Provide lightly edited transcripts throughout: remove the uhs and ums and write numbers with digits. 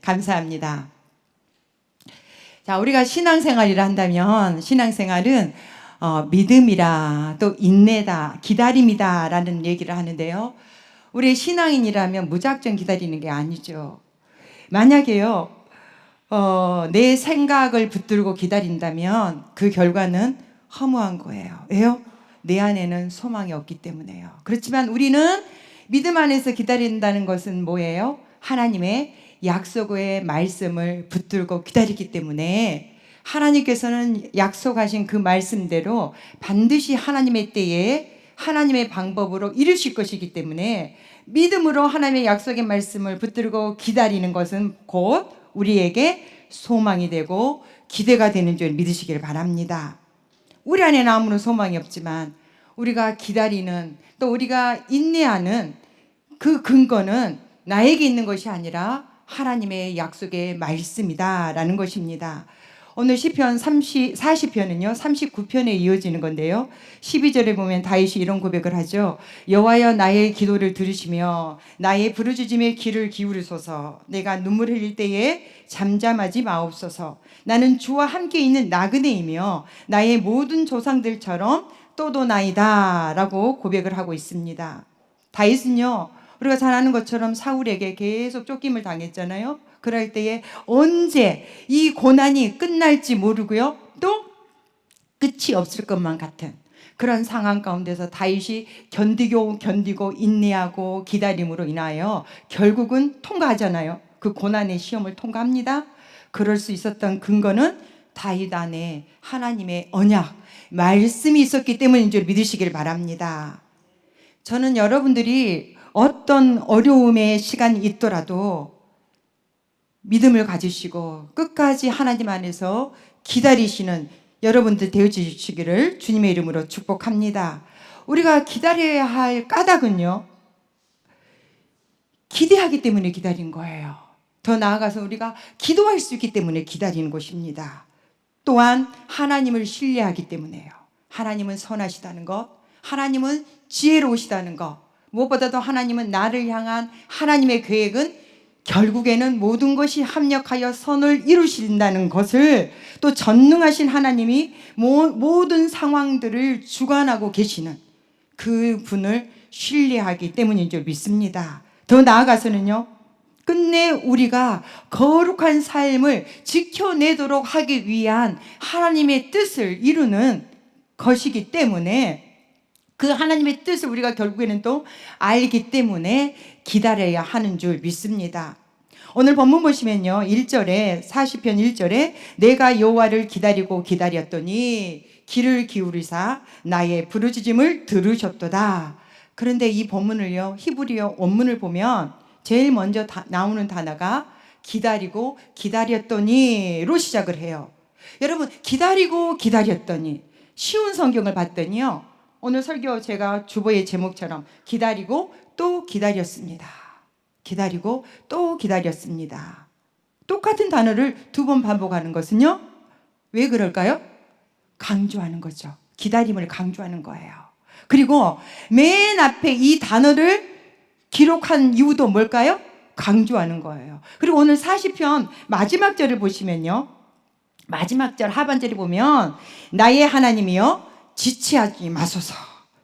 감사합니다. 자, 우리가 신앙생활이라 한다면 신앙생활은 믿음이라 또 인내다, 기다림이다 라는 얘기를 하는데요. 우리 신앙인이라면 무작정 기다리는 게 아니죠. 만약에요, 내 생각을 붙들고 기다린다면 그 결과는 허무한 거예요. 왜요? 내 안에는 소망이 없기 때문에요. 그렇지만 우리는 믿음 안에서 기다린다는 것은 뭐예요? 하나님의 약속의 말씀을 붙들고 기다리기 때문에 하나님께서는 약속하신 그 말씀대로 반드시 하나님의 때에 하나님의 방법으로 이루실 것이기 때문에 믿음으로 하나님의 약속의 말씀을 붙들고 기다리는 것은 곧 우리에게 소망이 되고 기대가 되는 줄 믿으시길 바랍니다. 우리 안에는 아무런 소망이 없지만 우리가 기다리는 또 우리가 인내하는 그 근거는 나에게 있는 것이 아니라 하나님의 약속의 말씀이다라는 것입니다. 오늘 시편 40편은요 39편에 이어지는 건데요. 12절에 보면 다윗이 이런 고백을 하죠. 여호와여 나의 기도를 들으시며 나의 부르짖음에 귀를 기울이소서. 내가 눈물 흘릴 때에 잠잠하지 마옵소서. 나는 주와 함께 있는 나그네이며 나의 모든 조상들처럼 또도나이다 라고 고백을 하고 있습니다. 다윗은요 우리가 잘 아는 것처럼 사울에게 계속 쫓김을 당했잖아요. 그럴 때에 언제 이 고난이 끝날지 모르고요. 또 끝이 없을 것만 같은 그런 상황 가운데서 다윗이 견디고 인내하고 기다림으로 인하여 결국은 통과하잖아요. 그 고난의 시험을 통과합니다. 그럴 수 있었던 근거는 다윗 안에 하나님의 언약, 말씀이 있었기 때문인 줄 믿으시길 바랍니다. 저는 여러분들이 어떤 어려움의 시간이 있더라도 믿음을 가지시고 끝까지 하나님 안에서 기다리시는 여러분들 되어주시기를 주님의 이름으로 축복합니다. 우리가 기다려야 할 까닭은요, 기대하기 때문에 기다린 거예요. 더 나아가서 우리가 기도할 수 있기 때문에 기다리는 것입니다. 또한 하나님을 신뢰하기 때문에요. 하나님은 선하시다는 것, 하나님은 지혜로우시다는 것, 무엇보다도 하나님은 나를 향한 하나님의 계획은 결국에는 모든 것이 합력하여 선을 이루신다는 것을, 또 전능하신 하나님이 모든 상황들을 주관하고 계시는 그 분을 신뢰하기 때문인 줄 믿습니다. 더 나아가서는요, 끝내 우리가 거룩한 삶을 지켜내도록 하기 위한 하나님의 뜻을 이루는 것이기 때문에 그 하나님의 뜻을 우리가 결국에는 또 알기 때문에 기다려야 하는 줄 믿습니다. 오늘 본문 보시면요 1절에 40편 1절에 내가 여호와를 기다리고 기다렸더니 귀를 기울이사 나의 부르짖음을 들으셨도다. 그런데 이 본문을요 히브리어 원문을 보면 제일 먼저 나오는 단어가 기다리고 기다렸더니로 시작을 해요. 여러분 기다리고 기다렸더니 쉬운 성경을 봤더니요 오늘 설교 제가 주보의 제목처럼 기다리고 또 기다렸습니다. 기다리고 또 기다렸습니다. 똑같은 단어를 두 번 반복하는 것은요 왜 그럴까요? 강조하는 거죠. 기다림을 강조하는 거예요. 그리고 맨 앞에 이 단어를 기록한 이유도 뭘까요? 강조하는 거예요. 그리고 오늘 40편 마지막 절을 보시면요 마지막 절 하반절에 보면 나의 하나님이여 지체하지 마소서.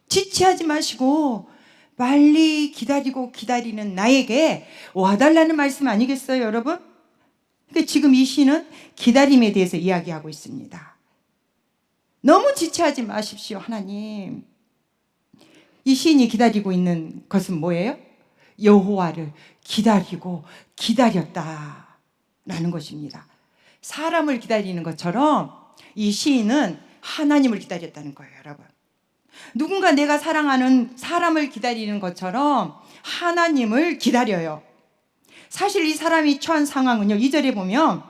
지체하지 마시고 빨리 기다리고 기다리는 나에게 와달라는 말씀 아니겠어요 여러분? 근데 지금 이 시는 기다림에 대해서 이야기하고 있습니다. 너무 지체하지 마십시오 하나님. 이 시인이 기다리고 있는 것은 뭐예요? 여호와를 기다리고 기다렸다라는 것입니다. 사람을 기다리는 것처럼 이 시인은 하나님을 기다렸다는 거예요 여러분. 누군가 내가 사랑하는 사람을 기다리는 것처럼 하나님을 기다려요. 사실 이 사람이 처한 상황은요 2절에 보면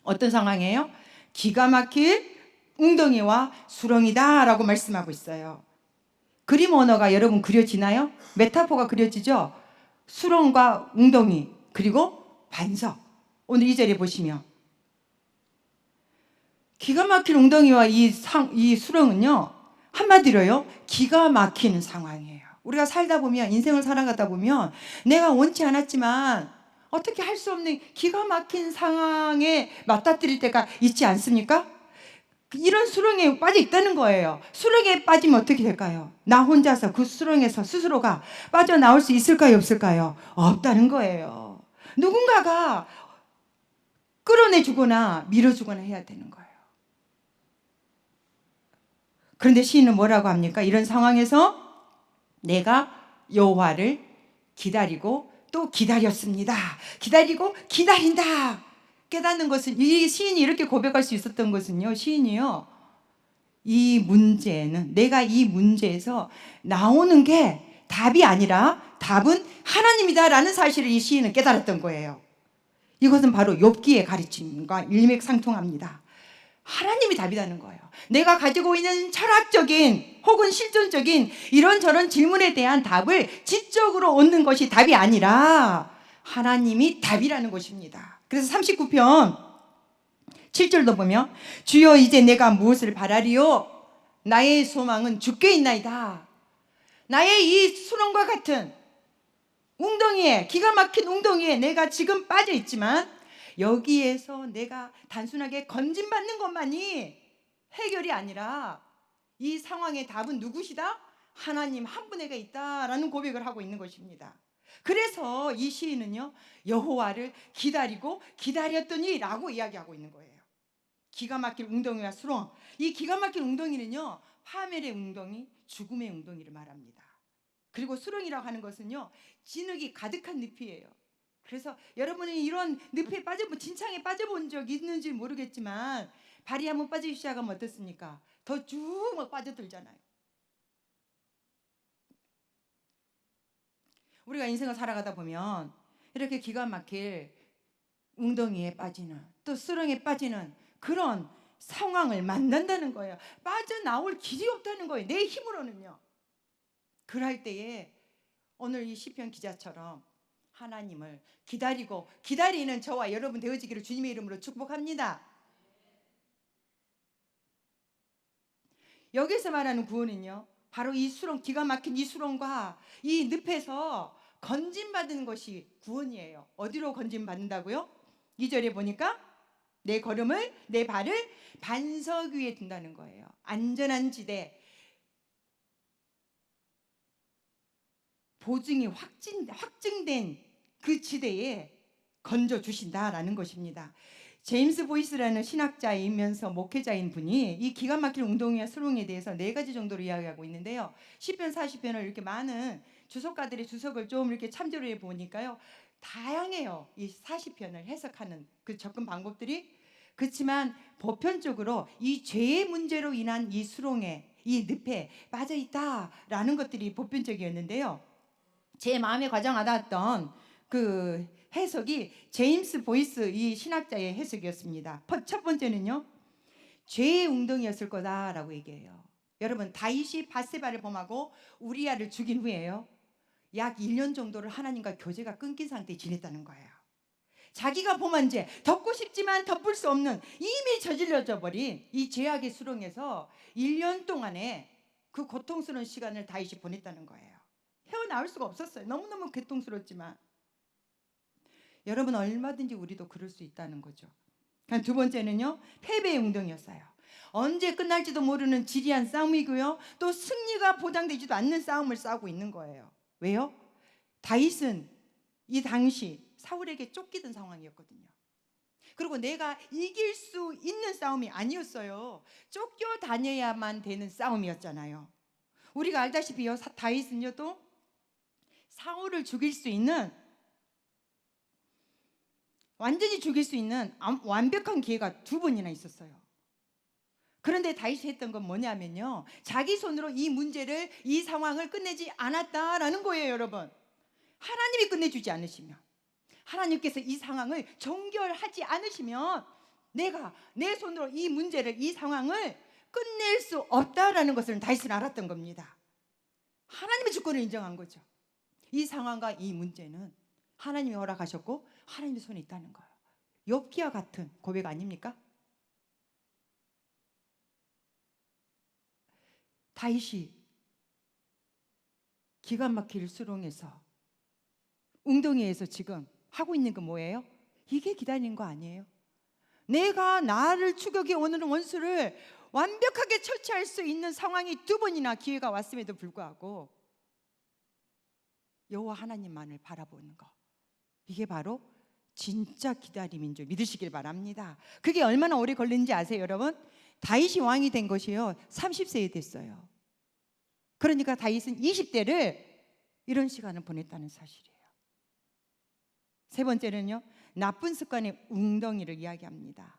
어떤 상황이에요? 기가 막힐 웅덩이와 수렁이다 라고 말씀하고 있어요. 그림 언어가 여러분 그려지나요? 메타포가 그려지죠? 수렁과 웅덩이 그리고 반석. 오늘 2절에 보시면 기가 막힌 웅덩이와 이 수렁은요 한마디로요 기가 막히는 상황이에요. 우리가 살다 보면 인생을 살아가다 보면 내가 원치 않았지만 어떻게 할 수 없는 기가 막힌 상황에 맞닥뜨릴 때가 있지 않습니까? 이런 수렁에 빠져 있다는 거예요. 수렁에 빠지면 어떻게 될까요? 나 혼자서 그 수렁에서 스스로가 빠져나올 수 있을까요? 없을까요? 없다는 거예요. 누군가가 끌어내주거나 밀어주거나 해야 되는 거예요. 그런데 시인은 뭐라고 합니까? 이런 상황에서 내가 여호와를 기다리고 또 기다렸습니다. 기다리고 기다린다. 깨닫는 것은, 이 시인이 이렇게 고백할 수 있었던 것은요, 시인이요, 이 문제는, 내가 이 문제에서 나오는 게 답이 아니라 답은 하나님이다라는 사실을 이 시인은 깨달았던 거예요. 이것은 바로 욥기의 가르침과 일맥상통합니다. 하나님이 답이라는 거예요. 내가 가지고 있는 철학적인 혹은 실존적인 이런저런 질문에 대한 답을 지적으로 얻는 것이 답이 아니라 하나님이 답이라는 것입니다. 그래서 39편 7절도 보면 주여 이제 내가 무엇을 바라리요? 나의 소망은 주께 있나이다. 나의 이 수렁과 같은 웅덩이에, 기가 막힌 웅덩이에 내가 지금 빠져 있지만 여기에서 내가 단순하게 건진받는 것만이 해결이 아니라 이 상황의 답은 누구시다? 하나님 한 분에게 있다라는 고백을 하고 있는 것입니다. 그래서 이 시인은요, 여호와를 기다리고 기다렸더니 라고 이야기하고 있는 거예요. 기가 막힌 웅덩이와 수렁, 이 기가 막힌 웅덩이는요, 파멸의 웅덩이, 죽음의 웅덩이를 말합니다. 그리고 수렁이라고 하는 것은요, 진흙이 가득한 늪이에요. 그래서 여러분이 이런 늪에 진창에 빠져본 적 있는지 모르겠지만 발이 한번 빠지기 시작하면 어떻습니까? 더 쭉 막 빠져들잖아요. 우리가 인생을 살아가다 보면 이렇게 기가 막힐 웅덩이에 빠지는, 또 수렁에 빠지는 그런 상황을 만난다는 거예요. 빠져나올 길이 없다는 거예요. 내 힘으로는요. 그럴 때에 오늘 이 시편 기자처럼 하나님을 기다리고 기다리는 저와 여러분 되어지기를 주님의 이름으로 축복합니다. 여기서 말하는 구원은요, 바로 이 수렁, 기가 막힌 이 수렁과 이 늪에서 건진받은 것이 구원이에요. 어디로 건진받는다고요? 2절에 보니까 내 걸음을, 내 발을 반석 위에 둔다는 거예요. 안전한 지대, 보증이 확증된 그 지대에 건져 주신다라는 것입니다. 제임스 보이스라는 신학자이면서 목회자인 분이 이 기가 막힌 웅덩이와 수렁에 대해서 4가지 정도로 이야기하고 있는데요. 10편 40편을 이렇게 많은 주석가들의 주석을 좀 이렇게 참조를 해 보니까요, 다양해요. 이 40편을 해석하는 그 접근 방법들이. 그렇지만 보편적으로 이 죄의 문제로 인한 이 수렁에, 이 늪에 빠져 있다라는 것들이 보편적이었는데요. 제 마음에 가장 와닿았던 그 해석이 제임스 보이스 이 신학자의 해석이었습니다. 첫 번째는요, 죄의 웅덩이였을 거다라고 얘기해요. 여러분, 다윗이 밧세바를 범하고 우리아를 죽인 후에요, 약 1년 정도를 하나님과 교제가 끊긴 상태에 지냈다는 거예요. 자기가 범한 죄, 덮고 싶지만 덮을 수 없는 이미 저질러져 버린 이 죄악의 수렁에서 1년 동안의 그 고통스러운 시간을 다윗이 보냈다는 거예요. 헤어나올 수가 없었어요. 너무너무 고통스럽지만. 여러분, 얼마든지 우리도 그럴 수 있다는 거죠. 두 번째는요, 패배의 웅덩이였어요. 언제 끝날지도 모르는 지리한 싸움이고요, 또 승리가 보장되지도 않는 싸움을 싸우고 있는 거예요. 왜요? 다윗은 이 당시 사울에게 쫓기던 상황이었거든요. 그리고 내가 이길 수 있는 싸움이 아니었어요. 쫓겨다녀야만 되는 싸움이었잖아요. 우리가 알다시피요, 다윗은요, 또 사울을 죽일 수 있는, 완전히 죽일 수 있는 완벽한 기회가 2번이나 있었어요. 그런데 다윗이 했던 건 뭐냐면요, 자기 손으로 이 문제를, 이 상황을 끝내지 않았다라는 거예요. 여러분, 하나님이 끝내주지 않으시면, 하나님께서 이 상황을 정결하지 않으시면 내가 내 손으로 이 문제를, 이 상황을 끝낼 수 없다라는 것을 다윗은 알았던 겁니다. 하나님의 주권을 인정한 거죠. 이 상황과 이 문제는 하나님이 허락하셨고 하나님의 손에 있다는 거예요. 욥기와 같은 고백 아닙니까? 다윗이 기가 막힐 수렁에서, 웅덩이에서 지금 하고 있는 거 뭐예요? 이게 기다리는 거 아니에요? 내가 나를 추격해 오는 원수를 완벽하게 처치할 수 있는 상황이 2번이나 기회가 왔음에도 불구하고 여호와 하나님만을 바라보는 거, 이게 바로 진짜 기다림인 줄 믿으시길 바랍니다. 그게 얼마나 오래 걸리는지 아세요, 여러분? 다윗이 왕이 된 것이요 30세에 됐어요. 그러니까 다윗은 20대를 이런 시간을 보냈다는 사실이에요. 세 번째는요, 나쁜 습관의 웅덩이를 이야기합니다.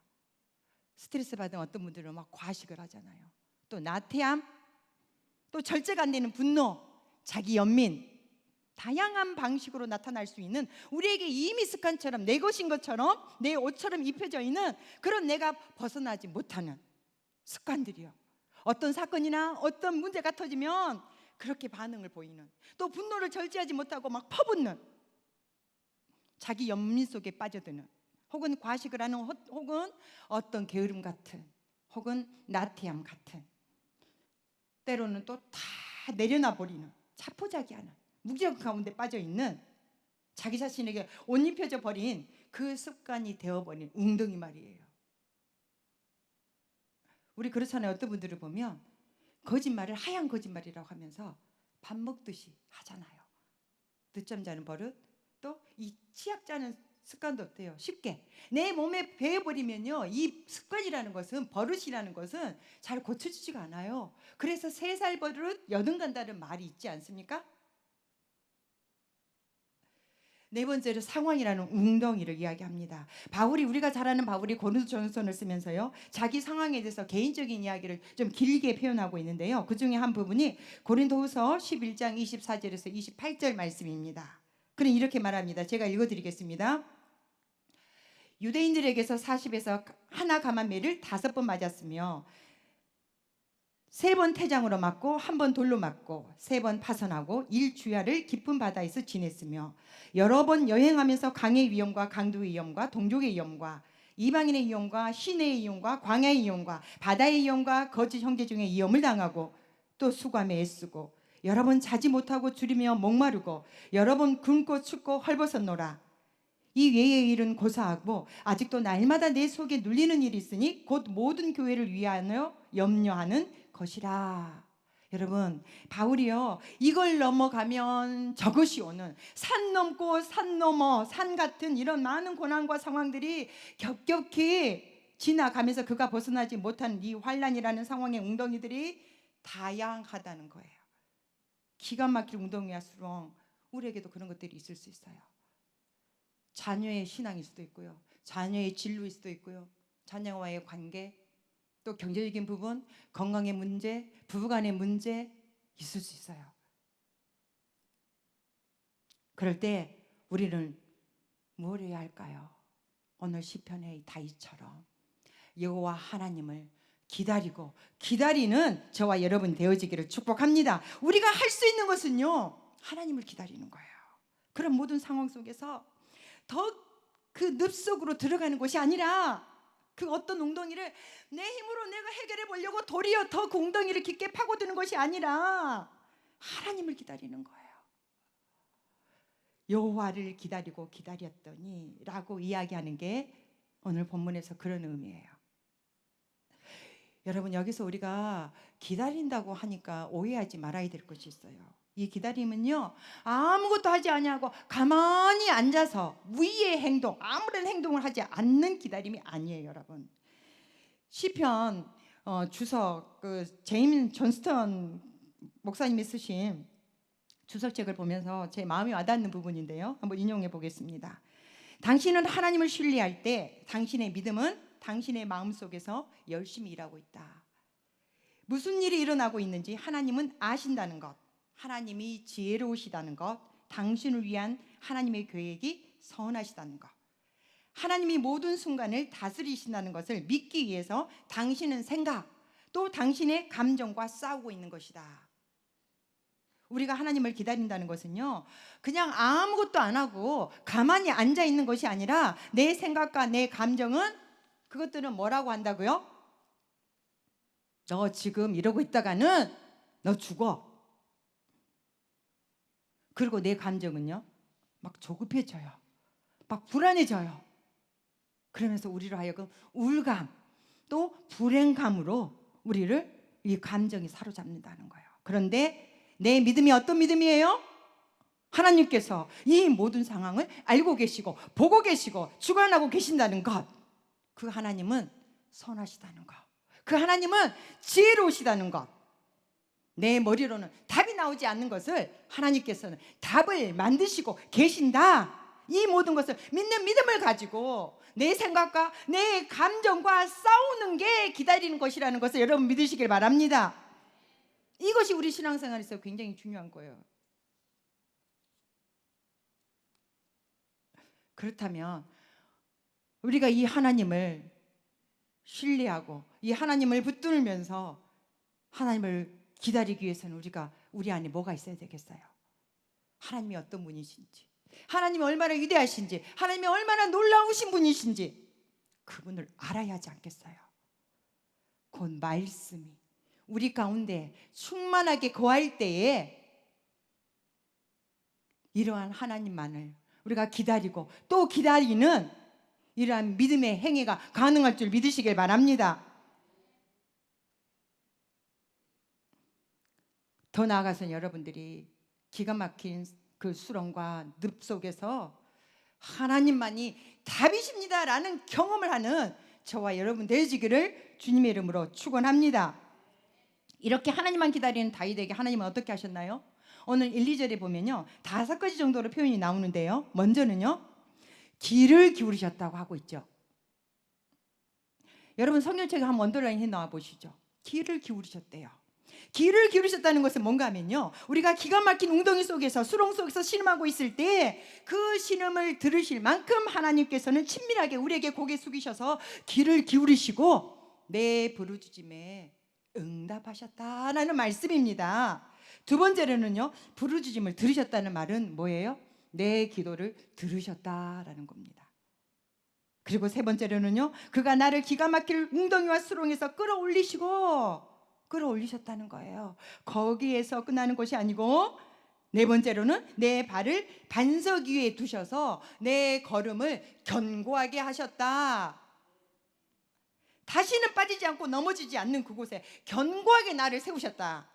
스트레스 받은 어떤 분들은 막 과식을 하잖아요. 또 나태함, 또 절제가 안 되는 분노, 자기 연민, 다양한 방식으로 나타날 수 있는, 우리에게 이미 습관처럼 내 것인 것처럼 내 옷처럼 입혀져 있는 그런 내가 벗어나지 못하는 습관들이요. 어떤 사건이나 어떤 문제가 터지면 그렇게 반응을 보이는, 또 분노를 절제하지 못하고 막 퍼붓는, 자기 연민 속에 빠져드는, 혹은 과식을 하는, 혹은 어떤 게으름 같은, 혹은 나태함 같은, 때로는 또 다 내려놔 버리는, 자포자기하는, 무기력 가운데 빠져있는, 자기 자신에게 옷 입혀져 버린 그 습관이 되어버린 웅덩이 말이에요. 우리 그렇잖아요. 어떤 분들을 보면 거짓말을 하얀 거짓말이라고 하면서 밥 먹듯이 하잖아요. 늦잠 자는 버릇, 또 이 치약 자는 습관도 어때요? 쉽게 내 몸에 배어버리면요, 이 습관이라는 것은, 버릇이라는 것은 잘 고쳐지지가 않아요. 그래서 3살 버릇 80간다는 말이 있지 않습니까? 네 번째로 상황이라는 웅덩이를 이야기합니다. 바울이, 우리가 잘 아는 바울이 고린도전서를 쓰면서요, 자기 상황에 대해서 개인적인 이야기를 좀 길게 표현하고 있는데요, 그 중에 한 부분이 고린도후서 11장 24절에서 28절 말씀입니다. 그는 이렇게 말합니다. 제가 읽어드리겠습니다. 유대인들에게서 40에서 하나 감한 매를 5번 맞았으며 3번 태장으로 맞고 1번 돌로 맞고 3번 파선하고 1주야를 깊은 바다에서 지냈으며 여러 번 여행하면서 강의 위험과 강도의 위험과 동족의 위험과 이방인의 위험과 시내의 위험과 광야의 위험과 바다의 위험과 거짓 형제 중에 위험을 당하고 또 수감에 애쓰고 여러 번 자지 못하고 줄이며 목마르고 여러 번 굶고 춥고 헐벗었노라. 이 외의 일은 고사하고 아직도 날마다 내 속에 눌리는 일이 있으니 곧 모든 교회를 위하여 염려하는 것이라. 여러분, 바울이요, 이걸 넘어가면 저것이 오는, 산 넘고 산 넘어 산 같은 이런 많은 고난과 상황들이 겹겹이 지나가면서 그가 벗어나지 못한 이 환란이라는 상황의 웅덩이들이 다양하다는 거예요. 기가 막힐 웅덩이일수록 우리에게도 그런 것들이 있을 수 있어요. 자녀의 신앙일 수도 있고요, 자녀의 진로일 수도 있고요, 자녀와의 관계, 또 경제적인 부분, 건강의 문제, 부부간의 문제 있을 수 있어요. 그럴 때 우리는 뭘 해야 할까요? 오늘 시편의 다윗처럼 여호와 하나님을 기다리고 기다리는 저와 여러분 되어지기를 축복합니다. 우리가 할 수 있는 것은요, 하나님을 기다리는 거예요. 그런 모든 상황 속에서 더 그 늪속으로 들어가는 것이 아니라, 그 어떤 웅덩이를 내 힘으로 내가 해결해 보려고 도리어 더 그 웅덩이를 깊게 파고드는 것이 아니라 하나님을 기다리는 거예요. 여호와를 기다리고 기다렸더니 라고 이야기하는 게 오늘 본문에서 그런 의미예요. 여러분, 여기서 우리가 기다린다고 하니까 오해하지 말아야 될 것이 있어요. 이 기다림은요, 아무것도 하지 아니하고 가만히 앉아서 무의의 행동, 아무런 행동을 하지 않는 기다림이 아니에요, 여러분. 시편 주석, 제임스 존스턴 목사님이 쓰신 주석책을 보면서 제 마음이 와닿는 부분인데요, 한번 인용해 보겠습니다. 당신은 하나님을 신뢰할 때 당신의 믿음은 당신의 마음속에서 열심히 일하고 있다. 무슨 일이 일어나고 있는지 하나님은 아신다는 것, 하나님이 지혜로우시다는 것, 당신을 위한 하나님의 계획이 선하시다는 것, 하나님이 모든 순간을 다스리신다는 것을 믿기 위해서 당신은 생각, 또 당신의 감정과 싸우고 있는 것이다. 우리가 하나님을 기다린다는 것은요, 그냥 아무것도 안 하고 가만히 앉아 있는 것이 아니라 내 생각과 내 감정은, 그것들은 뭐라고 한다고요? 너 지금 이러고 있다가는 너 죽어. 그리고 내 감정은요, 막 조급해져요. 막 불안해져요. 그러면서 우리로 하여금 우울감 또 불행감으로 우리를 이 감정이 사로잡는다는 거예요. 그런데 내 믿음이 어떤 믿음이에요? 하나님께서 이 모든 상황을 알고 계시고 보고 계시고 주관하고 계신다는 것, 그 하나님은 선하시다는 것, 그 하나님은 지혜로우시다는 것, 내 머리로는 답이 나오지 않는 것을 하나님께서는 답을 만드시고 계신다, 이 모든 것을 믿는 믿음을 가지고 내 생각과 내 감정과 싸우는 게 기다리는 것이라는 것을 여러분 믿으시길 바랍니다. 이것이 우리 신앙생활에서 굉장히 중요한 거예요. 그렇다면 우리가 이 하나님을 신뢰하고 이 하나님을 붙들면서 하나님을 기다리기 위해서는 우리 안에 뭐가 있어야 되겠어요? 하나님이 어떤 분이신지, 하나님이 얼마나 위대하신지, 하나님이 얼마나 놀라우신 분이신지 그분을 알아야 하지 않겠어요? 곧 말씀이 우리 가운데 충만하게 거할 때에 이러한 하나님만을 우리가 기다리고 또 기다리는 이러한 믿음의 행위가 가능할 줄 믿으시길 바랍니다. 더 나아가서 여러분들이 기가 막힌 그 수렁과 늪 속에서 하나님만이 답이십니다라는 경험을 하는 저와 여러분 되시기를 주님의 이름으로 축원합니다. 이렇게 하나님만 기다리는 다윗에게 하나님은 어떻게 하셨나요? 오늘 1, 2절에 보면요 5가지 정도로 표현이 나오는데요, 먼저는요 귀를 기울이셨다고 하고 있죠. 여러분 성경책에 한번 언더라인 해 놓아 보시죠. 귀를 기울이셨대요. 귀를 기울이셨다는 것은 뭔가 하면요, 우리가 기가 막힌 웅덩이 속에서 수렁 속에서 신음하고 있을 때 그 신음을 들으실 만큼 하나님께서는 친밀하게 우리에게 고개 숙이셔서 귀를 기울이시고 내 부르짖음에 응답하셨다라는 말씀입니다. 두 번째로는요, 부르짖음을 들으셨다는 말은 뭐예요? 내 기도를 들으셨다라는 겁니다. 그리고 세 번째로는요, 그가 나를 기가 막힐 웅덩이와 수렁에서 끌어올리셨다는 거예요. 거기에서 끝나는 것이 아니고 네 번째로는 내 발을 반석 위에 두셔서 내 걸음을 견고하게 하셨다. 다시는 빠지지 않고 넘어지지 않는 그곳에 견고하게 나를 세우셨다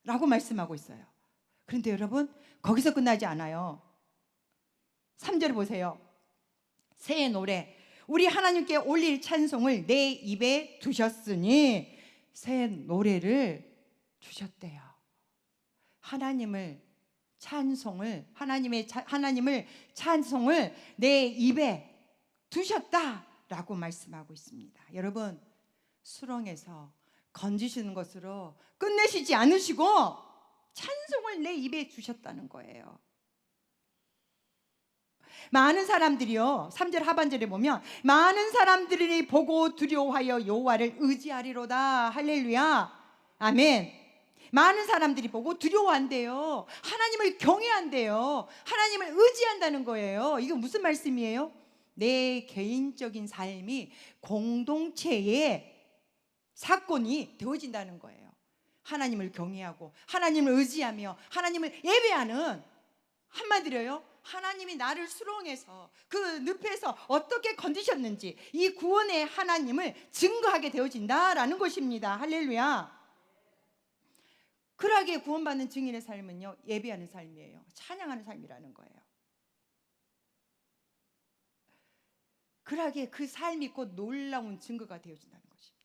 라고 말씀하고 있어요. 그런데 여러분 거기서 끝나지 않아요. 3절 보세요. 새 노래, 우리 하나님께 올릴 찬송을 내 입에 두셨으니 새 노래를 주셨대요. 하나님을 찬송을 하나님을 찬송을 내 입에 두셨다라고 말씀하고 있습니다. 여러분 수렁에서 건지시는 것으로 끝내시지 않으시고 찬송을 내 입에 주셨다는 거예요. 많은 사람들이요 3절 하반절에 보면 많은 사람들이 보고 두려워하여 여호와를 의지하리로다. 할렐루야 아멘. 많은 사람들이 보고 두려워한대요. 하나님을 경외한대요. 하나님을 의지한다는 거예요. 이거 무슨 말씀이에요? 내 개인적인 삶이 공동체의 사건이 되어진다는 거예요. 하나님을 경외하고 하나님을 의지하며 하나님을 예배하는, 한마디로요 하나님이 나를 수렁에서 그 늪에서 어떻게 건지셨는지 이 구원의 하나님을 증거하게 되어진다라는 것입니다. 할렐루야. 그러하게 구원받는 증인의 삶은요 예배하는 삶이에요. 찬양하는 삶이라는 거예요. 그러하게 그 삶이 곧 놀라운 증거가 되어진다는 것입니다.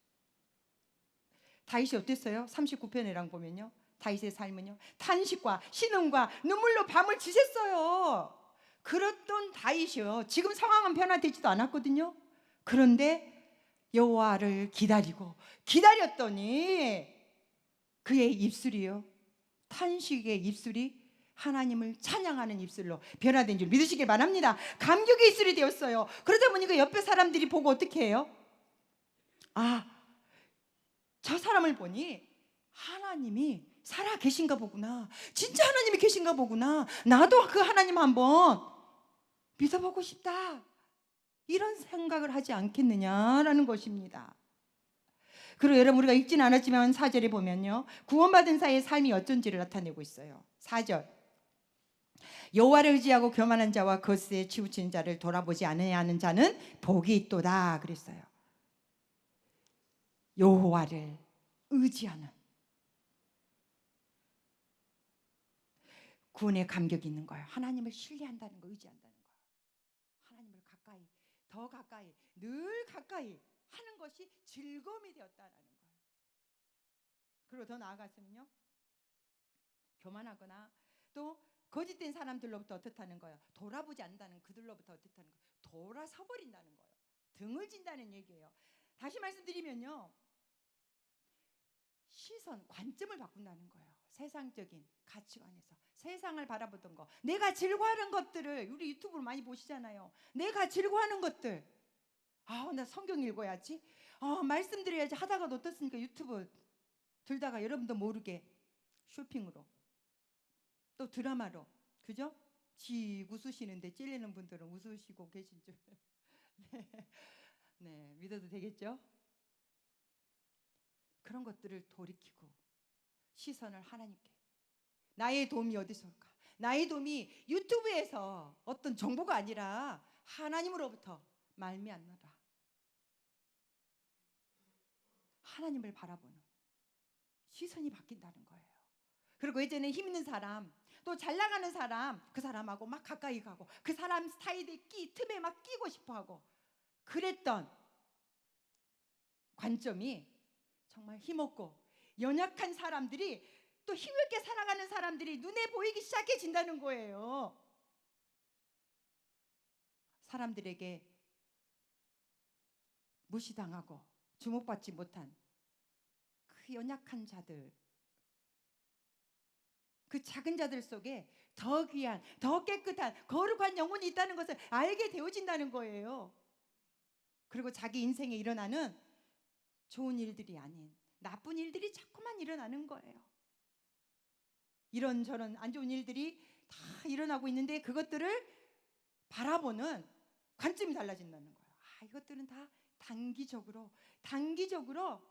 다윗이 어땠어요? 39편이랑 보면요 다윗의 삶은요 탄식과 신음과 눈물로 밤을 지샜어요. 그랬던 다윗이요 지금 상황은 변화되지도 않았거든요. 그런데 여호와를 기다렸더니 그의 입술이요 탄식의 입술이 하나님을 찬양하는 입술로 변화된 줄 믿으시길 바랍니다. 감격의 입술이 되었어요. 그러다 보니까 옆에 사람들이 보고 어떻게 해요? 저 사람을 보니 하나님이 살아 계신가 보구나, 진짜 하나님이 계신가 보구나, 나도 그 하나님 한번 믿어보고 싶다, 이런 생각을 하지 않겠느냐라는 것입니다. 그리고 여러분 우리가 읽지는 않았지만 4절에 보면요 구원받은 자의 삶이 어쩐지를 나타내고 있어요. 4절 여호와를 의지하고 교만한 자와 거스에 치우치는 자를 돌아보지 않으냐는 자는 복이 있도다 그랬어요. 여호와를 의지하는, 구원의 감격이 있는 거예요. 하나님을 신뢰한다는 거, 의지한다는 거. 하나님을 가까이, 더 가까이, 늘 가까이 하는 것이 즐거움이 되었다라는 거예요. 그리고 더 나아가서는요, 교만하거나 또 거짓된 사람들로부터 어떻다는 거예요? 돌아보지 않는다는 그들로부터 어떻다는 거예요? 돌아서 버린다는 거예요. 등을 진다는 얘기예요. 다시 말씀드리면요, 시선, 관점을 바꾼다는 거예요. 세상적인 가치관에서 세상을 바라보던 거, 내가 즐거워하는 것들을, 우리 유튜브를 많이 보시잖아요. 내가 즐거워하는 것들, 나 성경 읽어야지, 말씀드려야지 하다가도 어떻습니까? 유튜브 들다가 여러분도 모르게 쇼핑으로, 또 드라마로, 그죠? 웃으시는데 찔리는 분들은 웃으시고 계신 줄 네, 믿어도 되겠죠? 그런 것들을 돌이키고 시선을 하나님께, 나의 도움이 어디서 올까? 나의 도움이 유튜브에서 어떤 정보가 아니라 하나님으로부터 말미암노라. 하나님을 바라보는 시선이 바뀐다는 거예요. 그리고 이제는 힘 있는 사람, 또 잘 나가는 사람, 그 사람하고 막 가까이 가고 그 사람 스타일에 틈에 막 끼고 싶어하고 그랬던 관점이 정말 힘없고 연약한 사람들이, 또 힘있게 살아가는 사람들이 눈에 보이기 시작해진다는 거예요. 사람들에게 무시당하고 주목받지 못한 그 연약한 자들, 그 작은 자들 속에 더 귀한, 더 깨끗한, 거룩한 영혼이 있다는 것을 알게 되어진다는 거예요. 그리고 자기 인생에 일어나는 좋은 일들이 아닌 나쁜 일들이 자꾸만 일어나는 거예요. 이런저런 안 좋은 일들이 다 일어나고 있는데 그것들을 바라보는 관점이 달라진다는 거예요. 이것들은 다 단기적으로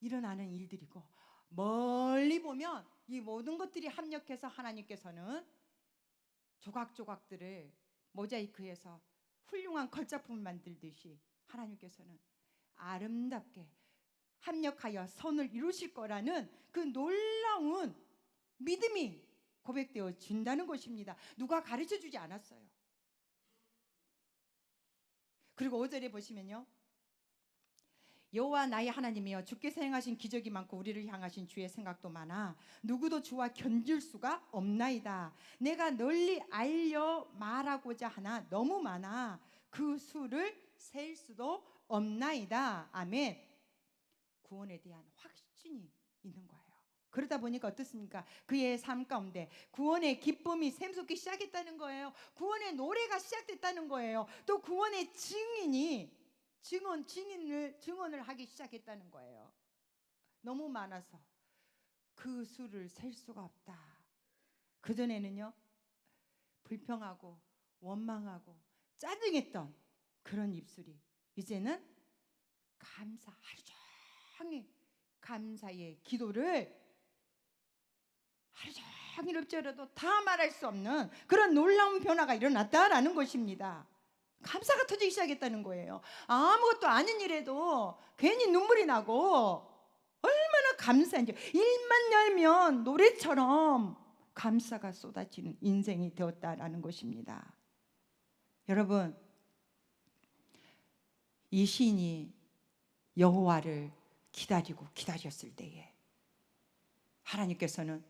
일어나는 일들이고, 멀리 보면 이 모든 것들이 합력해서 하나님께서는 조각조각들을 모자이크해서 훌륭한 걸작품을 만들듯이 하나님께서는 아름답게 합력하여 선을 이루실 거라는 그 놀라운 믿음이 고백되어 준다는 것입니다. 누가 가르쳐 주지 않았어요. 그리고 5절에 보시면요, 여호와 나의 하나님이여, 주께서 행하신 기적이 많고 우리를 향하신 주의 생각도 많아 누구도 주와 견줄 수가 없나이다. 내가 널리 알려 말하고자 하나 너무 많아 그 수를 셀 수도 없나이다. 아멘. 구원에 대한 확신이 있는 거예요. 그러다 보니까 어떻습니까? 그의 삶 가운데 구원의 기쁨이 샘솟기 시작했다는 거예요. 구원의 노래가 시작됐다는 거예요. 또 구원의 증언을 하기 시작했다는 거예요. 너무 많아서 그 수를 셀 수가 없다. 그전에는요, 불평하고 원망하고 짜증했던 그런 입술이 이제는 감사, 하루 종일 감사의 기도를 하루 종일 읊조려도 다 말할 수 없는 그런 놀라운 변화가 일어났다라는 것입니다. 감사가 터지기 시작했다는 거예요. 아무것도 아닌 일에도 괜히 눈물이 나고 얼마나 감사한지, 일만 열면 노래처럼 감사가 쏟아지는 인생이 되었다라는 것입니다. 여러분, 이 시인이 여호와를 기다렸을 때에 하나님께서는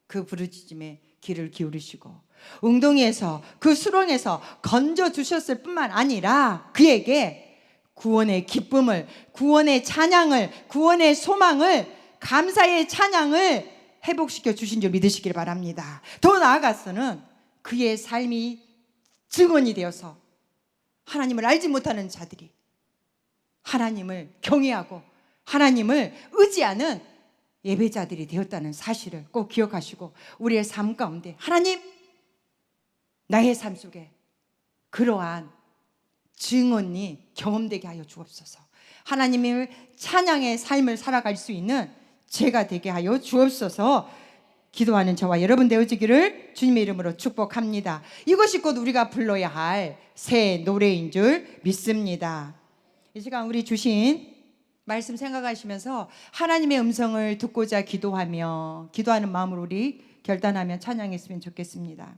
그 부르짖음에 귀를 기울이시고 웅덩이에서, 그 수렁에서 건져 주셨을 뿐만 아니라 그에게 구원의 기쁨을, 구원의 찬양을, 구원의 소망을, 감사의 찬양을 회복시켜 주신 줄 믿으시길 바랍니다. 더 나아가서는 그의 삶이 증언이 되어서 하나님을 알지 못하는 자들이 하나님을 경외하고 하나님을 의지하는 예배자들이 되었다는 사실을 꼭 기억하시고, 우리의 삶 가운데 하나님, 나의 삶 속에 그러한 증언이 경험되게 하여 주옵소서. 하나님을 찬양의 삶을 살아갈 수 있는 제가 되게 하여 주옵소서. 기도하는 저와 여러분 되어지기를 주님의 이름으로 축복합니다. 이것이 곧 우리가 불러야 할 새 노래인 줄 믿습니다. 이 시간 우리 주신 말씀 생각하시면서 하나님의 음성을 듣고자 기도하며 기도하는 마음으로 우리 결단하며 찬양했으면 좋겠습니다.